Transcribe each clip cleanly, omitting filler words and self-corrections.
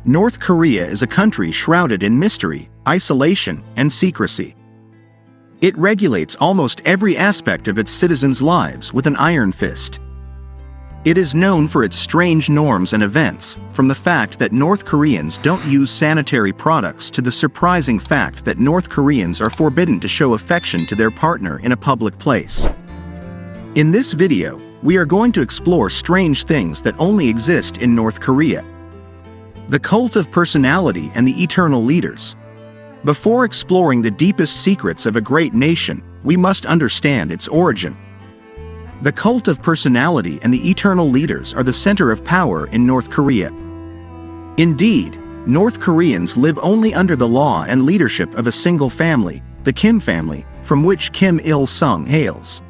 North Korea is a country shrouded in mystery, isolation, and secrecy. It regulates almost every aspect of its citizens' lives with an iron fist. It is known for its strange norms and events, from the fact that North Koreans don't use sanitary products to the surprising fact that North Koreans are forbidden to show affection to their partner in a public place. In this video, we are going to explore strange things that only exist in North Korea. The cult of personality and the eternal leaders. Before exploring the deepest secrets of a great nation, we must understand its origin. The cult of personality and the eternal leaders are the center of power in North Korea. Indeed, North Koreans live only under the law and leadership of a single family, the Kim family, from which Kim Il-sung hails.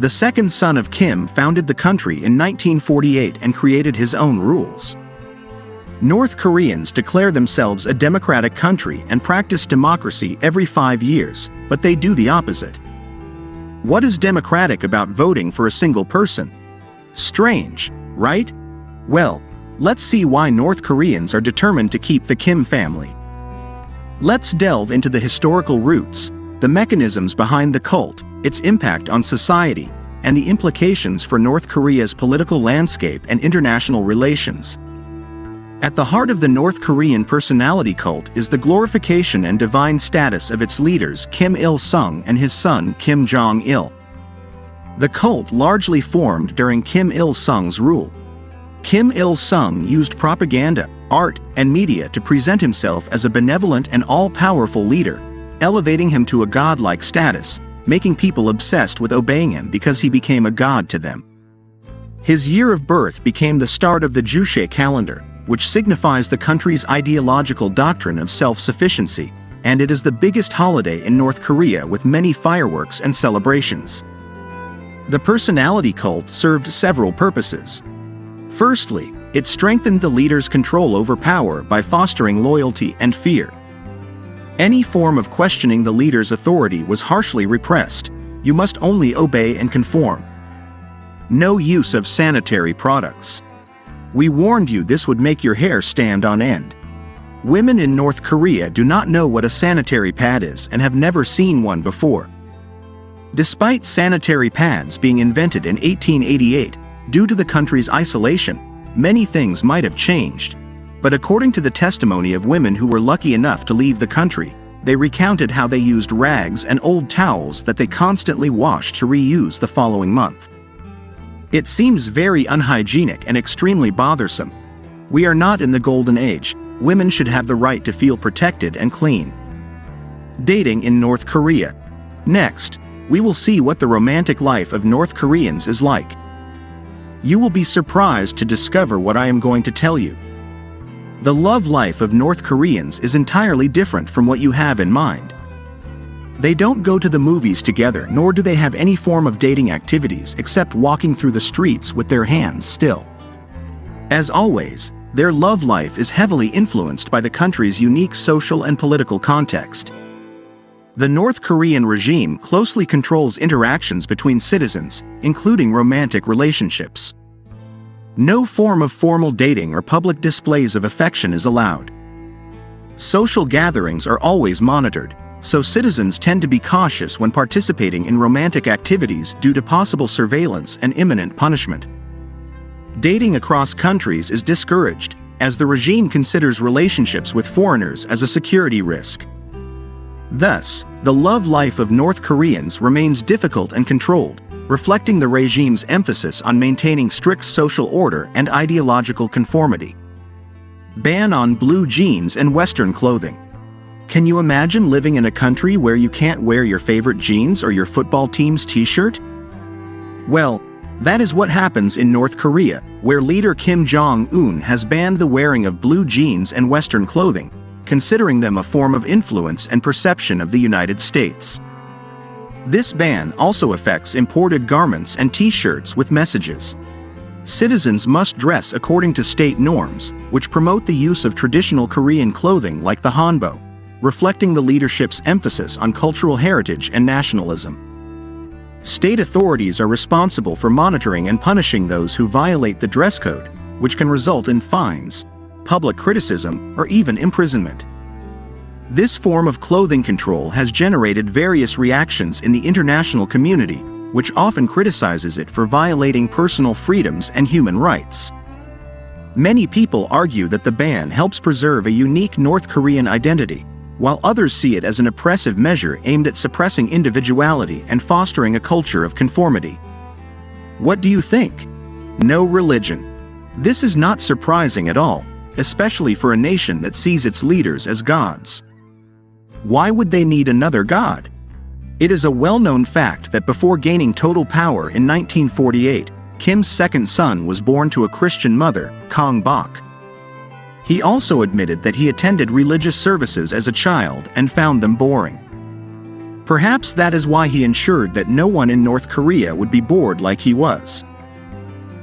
The second son of Kim founded the country in 1948 and created his own rules. North Koreans declare themselves a democratic country and practice democracy every 5 years, but they do the opposite. What is democratic about voting for a single person? Strange, right? Well, let's see why North Koreans are determined to keep the Kim family. Let's delve into the historical roots, the mechanisms behind the cult, its impact on society, and the implications for North Korea's political landscape and international relations. At the heart of the North Korean personality cult is the glorification and divine status of its leaders Kim Il-sung and his son Kim Jong-il. The cult largely formed during Kim Il-sung's rule. Kim Il-sung used propaganda, art, and media to present himself as a benevolent and all-powerful leader, elevating him to a godlike status, making people obsessed with obeying him because he became a god to them. His year of birth became the start of the Juche calendar, which signifies the country's ideological doctrine of self-sufficiency, and it is the biggest holiday in North Korea with many fireworks and celebrations. The personality cult served several purposes. Firstly, it strengthened the leader's control over power by fostering loyalty and fear. Any form of questioning the leader's authority was harshly repressed. You must only obey and conform. No use of sanitary products. We warned you this would make your hair stand on end. Women in North Korea do not know what a sanitary pad is and have never seen one before. Despite sanitary pads being invented in 1888, due to the country's isolation, many things might have changed. But according to the testimony of women who were lucky enough to leave the country, they recounted how they used rags and old towels that they constantly washed to reuse the following month. It seems very unhygienic and extremely bothersome. We are not in the golden age. Women should have the right to feel protected and clean. Dating in North Korea. Next, we will see what the romantic life of North Koreans is like. You will be surprised to discover what I am going to tell you. The love life of North Koreans is entirely different from what you have in mind. They don't go to the movies together, nor do they have any form of dating activities except walking through the streets with their hands still. As always, their love life is heavily influenced by the country's unique social and political context. The North Korean regime closely controls interactions between citizens, including romantic relationships. No form of formal dating or public displays of affection is allowed. Social gatherings are always monitored, so citizens tend to be cautious when participating in romantic activities due to possible surveillance and imminent punishment. Dating across countries is discouraged, as the regime considers relationships with foreigners as a security risk. Thus, the love life of North Koreans remains difficult and controlled, reflecting the regime's emphasis on maintaining strict social order and ideological conformity. Ban on blue jeans and Western clothing. Can you imagine living in a country where you can't wear your favorite jeans or your football team's t-shirt? Well, that is what happens in North Korea, where leader Kim Jong-un has banned the wearing of blue jeans and Western clothing, considering them a form of influence and perception of the United States. This ban also affects imported garments and t-shirts with messages. Citizens must dress according to state norms, which promote the use of traditional Korean clothing like the hanbok, reflecting the leadership's emphasis on cultural heritage and nationalism. State authorities are responsible for monitoring and punishing those who violate the dress code, which can result in fines. public criticism, or even imprisonment. This form of clothing control has generated various reactions in the international community, which often criticizes it for violating personal freedoms and human rights. Many people argue that the ban helps preserve a unique North Korean identity, while others see it as an oppressive measure aimed at suppressing individuality and fostering a culture of conformity. What do you think? No religion. This is not surprising at all, especially for a nation that sees its leaders as gods. Why would they need another god? It is a well-known fact that before gaining total power in 1948, Kim's second son was born to a Christian mother, Kang Bok. He also admitted that he attended religious services as a child and found them boring. Perhaps that is why he ensured that no one in North Korea would be bored like he was.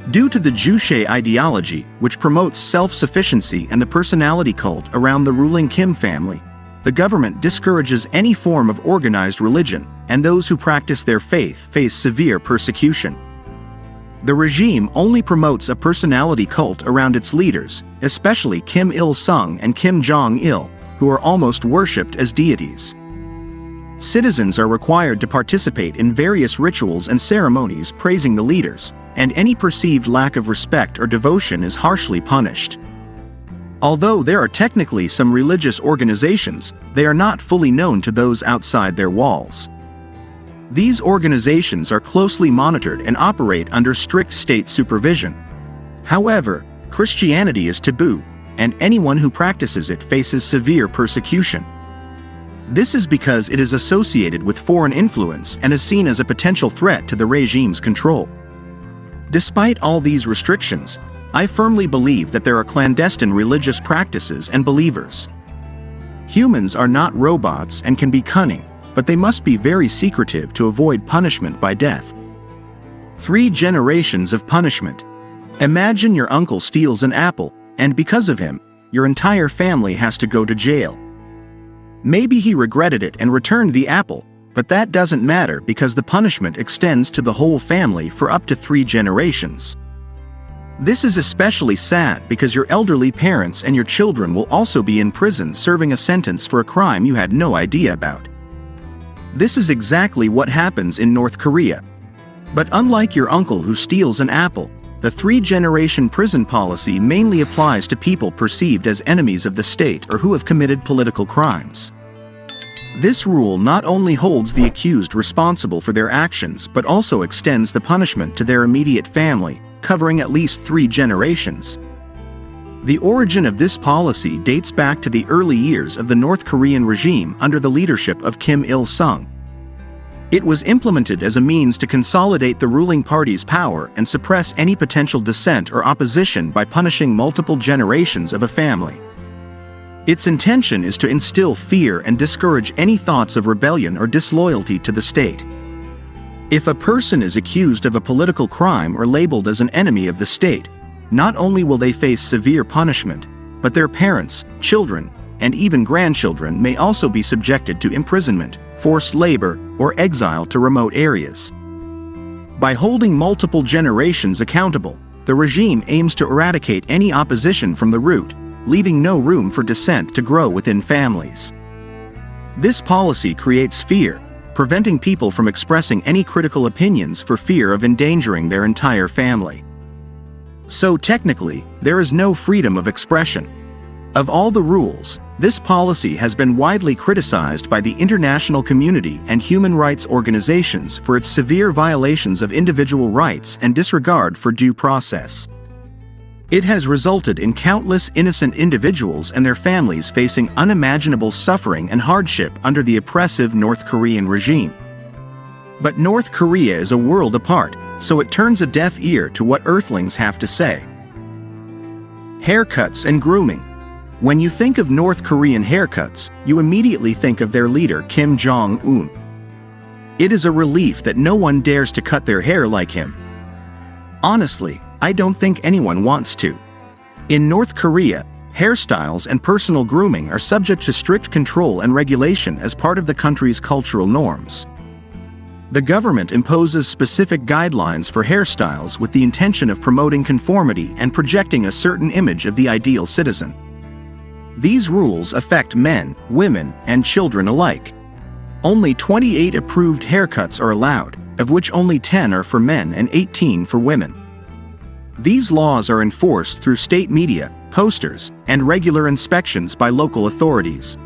Due to the Juche ideology, which promotes self-sufficiency and the personality cult around the ruling Kim family, the government discourages any form of organized religion, and those who practice their faith face severe persecution. The regime only promotes a personality cult around its leaders, especially Kim Il-sung and Kim Jong-il, who are almost worshipped as deities. Citizens are required to participate in various rituals and ceremonies praising the leaders, and any perceived lack of respect or devotion is harshly punished. Although there are technically some religious organizations, they are not fully known to those outside their walls. These organizations are closely monitored and operate under strict state supervision. However, Christianity is taboo, and anyone who practices it faces severe persecution. This is because it is associated with foreign influence and is seen as a potential threat to the regime's control. Despite all these restrictions, I firmly believe that there are clandestine religious practices and believers. Humans are not robots and can be cunning, but they must be very secretive to avoid punishment by death. 3 generations of punishment. Imagine your uncle steals an apple, and because of him, your entire family has to go to jail. Maybe he regretted it and returned the apple, but that doesn't matter because the punishment extends to the whole family for up to 3 generations. This is especially sad because your elderly parents and your children will also be in prison serving a sentence for a crime you had no idea about. This is exactly what happens in North Korea. But unlike your uncle who steals an apple, the 3-generation prison policy mainly applies to people perceived as enemies of the state or who have committed political crimes. This rule not only holds the accused responsible for their actions but also extends the punishment to their immediate family, covering at least 3 generations. The origin of this policy dates back to the early years of the North Korean regime under the leadership of Kim Il-sung. It was implemented as a means to consolidate the ruling party's power and suppress any potential dissent or opposition by punishing multiple generations of a family. Its intention is to instill fear and discourage any thoughts of rebellion or disloyalty to the state. If a person is accused of a political crime or labeled as an enemy of the state, not only will they face severe punishment, but their parents, children, and even grandchildren may also be subjected to imprisonment, forced labor, or exile to remote areas. By holding multiple generations accountable, the regime aims to eradicate any opposition from the root, leaving no room for dissent to grow within families. This policy creates fear, preventing people from expressing any critical opinions for fear of endangering their entire family. So technically, there is no freedom of expression. Of all the rules, this policy has been widely criticized by the international community and human rights organizations for its severe violations of individual rights and disregard for due process. It has resulted in countless innocent individuals and their families facing unimaginable suffering and hardship under the oppressive North Korean regime. But North Korea is a world apart, so it turns a deaf ear to what earthlings have to say. Haircuts and grooming. When you think of North Korean haircuts, you immediately think of their leader Kim Jong-un. It is a relief that no one dares to cut their hair like him. Honestly, I don't think anyone wants to. In North Korea, hairstyles and personal grooming are subject to strict control and regulation as part of the country's cultural norms. The government imposes specific guidelines for hairstyles with the intention of promoting conformity and projecting a certain image of the ideal citizen. These rules affect men, women, and children alike. Only 28 approved haircuts are allowed, of which only 10 are for men and 18 for women. These laws are enforced through state media, posters, and regular inspections by local authorities.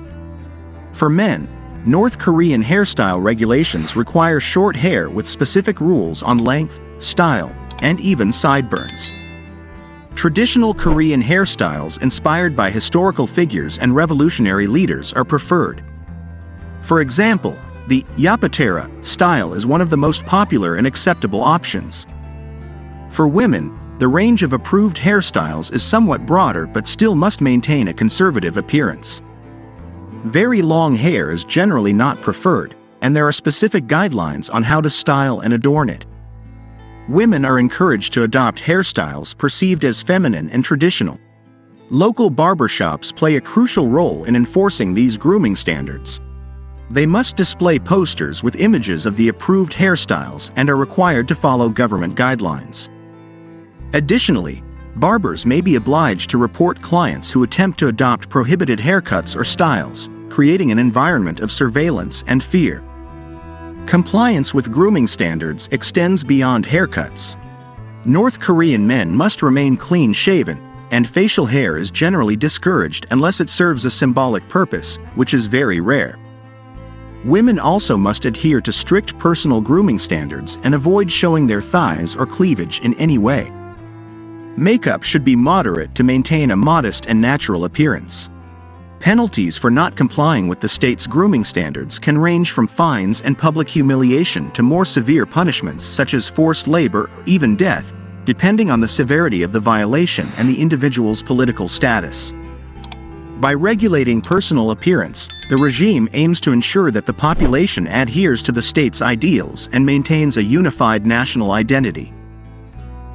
For men, North Korean hairstyle regulations require short hair with specific rules on length, style, and even sideburns. Traditional Korean hairstyles inspired by historical figures and revolutionary leaders are preferred. For example, the yapatera style is one of the most popular and acceptable options. For women, the range of approved hairstyles is somewhat broader but still must maintain a conservative appearance. Very long hair is generally not preferred, and there are specific guidelines on how to style and adorn it. Women are encouraged to adopt hairstyles perceived as feminine and traditional. Local barbershops play a crucial role in enforcing these grooming standards. They must display posters with images of the approved hairstyles and are required to follow government guidelines. Additionally, barbers may be obliged to report clients who attempt to adopt prohibited haircuts or styles, creating an environment of surveillance and fear. Compliance with grooming standards extends beyond haircuts. North Korean men must remain clean-shaven, and facial hair is generally discouraged unless it serves a symbolic purpose, which is very rare. Women also must adhere to strict personal grooming standards and avoid showing their thighs or cleavage in any way. Makeup should be moderate to maintain a modest and natural appearance. Penalties for not complying with the state's grooming standards can range from fines and public humiliation to more severe punishments such as forced labor or even death, depending on the severity of the violation and the individual's political status. By regulating personal appearance, the regime aims to ensure that the population adheres to the state's ideals and maintains a unified national identity.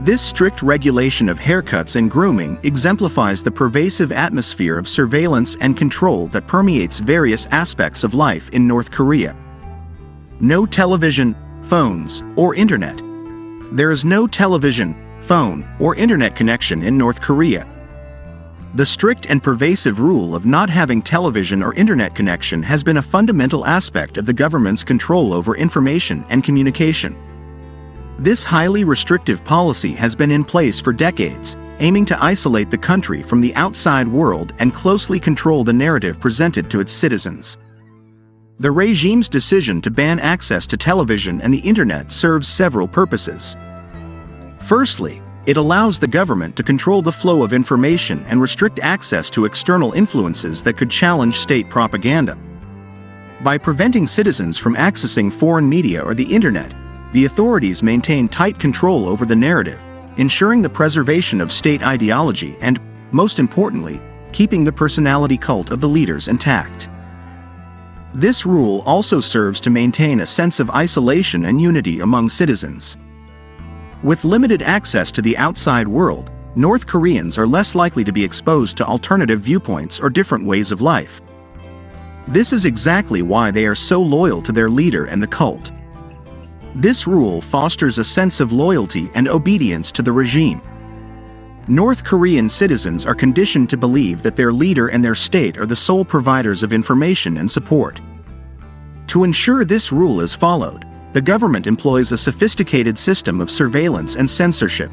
This strict regulation of haircuts and grooming exemplifies the pervasive atmosphere of surveillance and control that permeates various aspects of life in North Korea. No television, phones, or internet. There is no television, phone, or internet connection in North Korea. The strict and pervasive rule of not having television or internet connection has been a fundamental aspect of the government's control over information and communication. This highly restrictive policy has been in place for decades, aiming to isolate the country from the outside world and closely control the narrative presented to its citizens. The regime's decision to ban access to television and the internet serves several purposes. Firstly, it allows the government to control the flow of information and restrict access to external influences that could challenge state propaganda. By preventing citizens from accessing foreign media or the internet, the authorities maintain tight control over the narrative, ensuring the preservation of state ideology and, most importantly, keeping the personality cult of the leaders intact. This rule also serves to maintain a sense of isolation and unity among citizens. With limited access to the outside world, North Koreans are less likely to be exposed to alternative viewpoints or different ways of life. This is exactly why they are so loyal to their leader and the cult. This rule fosters a sense of loyalty and obedience to the regime. North Korean citizens are conditioned to believe that their leader and their state are the sole providers of information and support. To ensure this rule is followed, the government employs a sophisticated system of surveillance and censorship.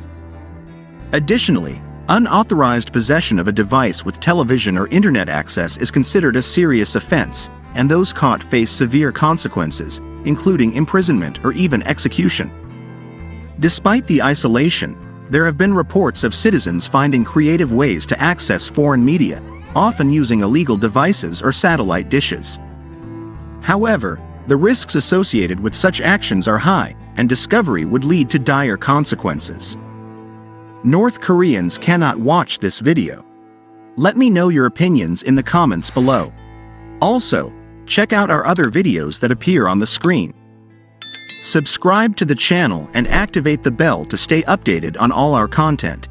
Additionally, unauthorized possession of a device with television or internet access is considered a serious offense, and those caught face severe consequences, including imprisonment or even execution. Despite the isolation, there have been reports of citizens finding creative ways to access foreign media, often using illegal devices or satellite dishes. However, the risks associated with such actions are high, and discovery would lead to dire consequences. North Koreans cannot watch this video. Let me know your opinions in the comments below. Also, check out our other videos that appear on the screen. Subscribe to the channel and activate the bell to stay updated on all our content.